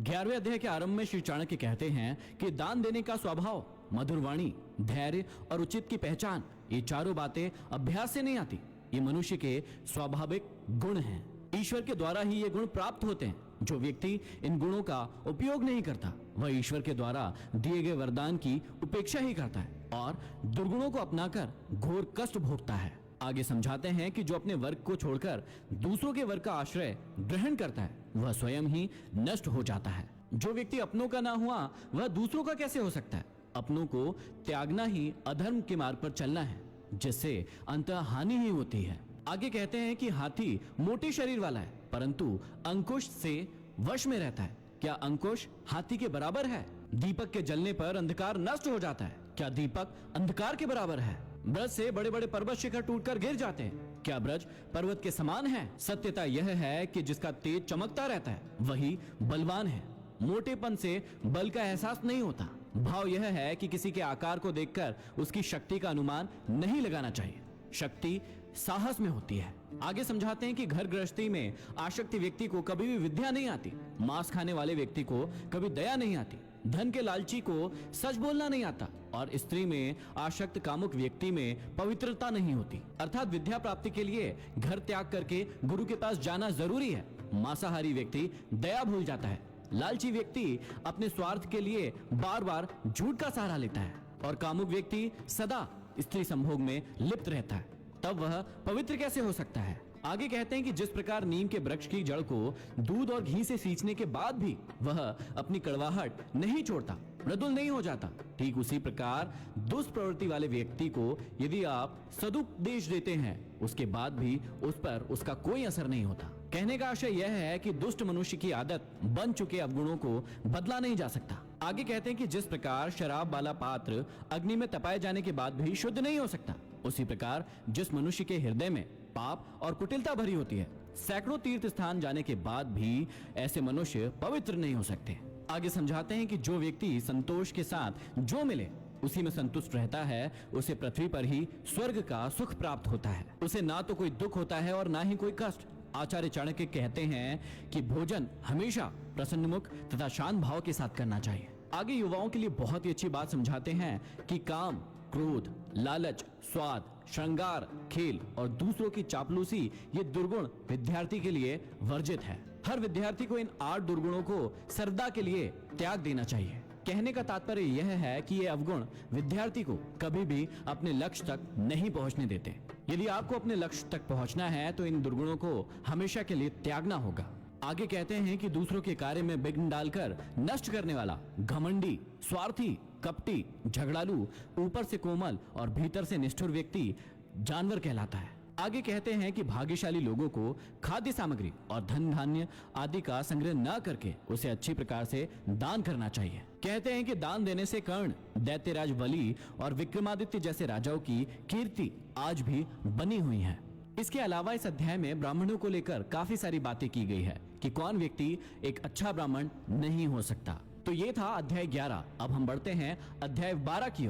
11वें अध्याय के आरंभ में श्री चाणक्य कहते हैं कि दान देने का स्वभाव, मधुर वाणी, धैर्य और उचित की पहचान, ये चारों बातें अभ्यास से नहीं आती। ये मनुष्य के स्वाभाविक गुण हैं। ईश्वर के द्वारा ही ये गुण प्राप्त होते हैं। जो व्यक्ति इन गुणों का उपयोग नहीं करता, वह ईश्वर के द्वारा दिए गए वरदान की उपेक्षा ही करता है और दुर्गुणों को अपनाकर घोर कष्ट भोगता है। आगे समझाते हैं कि जो अपने वर्ग को छोड़कर दूसरों के वर्ग का आश्रय ग्रहण करता है, वह स्वयं ही नष्ट हो जाता है। जो व्यक्ति अपनों का ना हुआ, वह दूसरों का कैसे हो सकता है? अपनों को त्यागना ही अधर्म के मार्ग पर चलना है, जिससे अंततः हानि ही होती है। आगे कहते हैं कि हाथी मोटे शरीर वाला है, परंतु अंकुश से वश में रहता है। क्या अंकुश हाथी के बराबर है? दीपक के जलने पर अंधकार नष्ट हो जाता है। क्या दीपक अंधकार के बराबर है? ब्रज से बड़े बड़े पर्वत शिखर टूटकर गिर जाते हैं। क्या ब्रज पर्वत के समान है? सत्यता यह है कि जिसका तेज चमकता रहता है, वही बलवान है। मोटेपन से बल का एहसास नहीं होता। भाव यह है कि किसी के आकार को देखकर उसकी शक्ति का अनुमान नहीं लगाना चाहिए। शक्ति साहस में होती है। आगे समझाते हैं कि घर गृहस्थी में आसक्त व्यक्ति को कभी भी विद्या नहीं आती। मांस खाने वाले व्यक्ति को कभी दया नहीं आती। धन के लालची को सच बोलना नहीं आता और स्त्री में आसक्त कामुक व्यक्ति में पवित्रता नहीं होती। अर्थात विद्या प्राप्ति के लिए घर त्याग करके गुरु के पास जाना जरूरी है। मांसाहारी व्यक्ति दया भूल जाता है। लालची व्यक्ति अपने स्वार्थ के लिए बार बार झूठ का सहारा लेता है और कामुक व्यक्ति सदा स्त्री संभोग में लिप्त रहता है। तब वह पवित्र कैसे हो सकता है? आगे कहते हैं कि जिस प्रकार नीम के वृक्ष की जड़ को दूध और घी से सींचने के बाद भी वह अपनी कड़वाहट नहीं छोड़ता, मृदुल नहीं हो जाता, ठीक उसी प्रकार दुष्ट प्रवृत्ति वाले व्यक्ति को यदि आप सदुपदेश देते हैं, उसके बाद भी उस पर उसका कोई असर नहीं होता। कहने का आशय यह है कि दुष्ट मनुष्य की आदत बन चुके अवगुणों को बदला नहीं जा सकता। आगे कहते हैं कि जिस प्रकार शराब वाला पात्र अग्नि में तपाए जाने के बाद भी शुद्ध नहीं हो सकता, उसी प्रकार जिस मनुष्य के हृदय में पाप और कुटिलता भरी होती है, सैकड़ों तीर्थ स्थान जाने के बाद भी ऐसे मनुष्य पवित्र नहीं हो सकते। आगे समझाते हैं कि जो व्यक्ति संतोष के साथ जो मिले उसी में संतुष्ट रहता है, उसे पृथ्वी पर ही स्वर्ग का सुख प्राप्त होता है। उसे ना तो कोई दुख होता है और ना ही कोई कष्ट। आचार्य चाणक्य कहते हैं कि भोजन हमेशा प्रसन्नमुख तथा शांत भाव के साथ करना चाहिए। आगे युवाओं के लिए बहुत ही अच्छी बात समझाते हैं कि काम, क्रोध, लालच, स्वाद, श्रृंगार, खेल और दूसरों की चापलूसी ये दुर्गुण विद्यार्थी के लिए वर्जित है। हर विद्यार्थी को इन 8 दुर्गुणों को सदा के लिए त्याग देना चाहिए। कहने का तात्पर्य यह है कि ये अवगुण विद्यार्थी को कभी भी अपने लक्ष्य तक नहीं पहुंचने देते। यदि आपको अपने लक्ष्य तक पहुंचना है तो इन दुर्गुणों को हमेशा के लिए त्यागना होगा। आगे कहते हैं कि दूसरों के कार्य में विघ्न डालकर नष्ट करने वाला, घमंडी, स्वार्थी, कपटी, झगड़ालू, ऊपर से कोमल और भीतर से निष्ठुर व्यक्ति जानवर कहलाता है। आगे कहते हैं कि भाग्यशाली लोगों को खाद्य सामग्री और धन धान्य आदि का संग्रह न करके उसे अच्छी प्रकार से दान करना चाहिए। कहते हैं कि दान देने से कर्ण, दैत्यराज बलि और विक्रमादित्य जैसे राजाओं की कीर्ति आज भी बनी हुई है। इसके अलावा इस अध्याय में ब्राह्मणों को लेकर काफी सारी बातें की गई है कि कौन व्यक्ति एक अच्छा ब्राह्मण नहीं हो सकता। तो ये था अध्याय 11। अब हम बढ़ते हैं अध्याय 12 की ओर।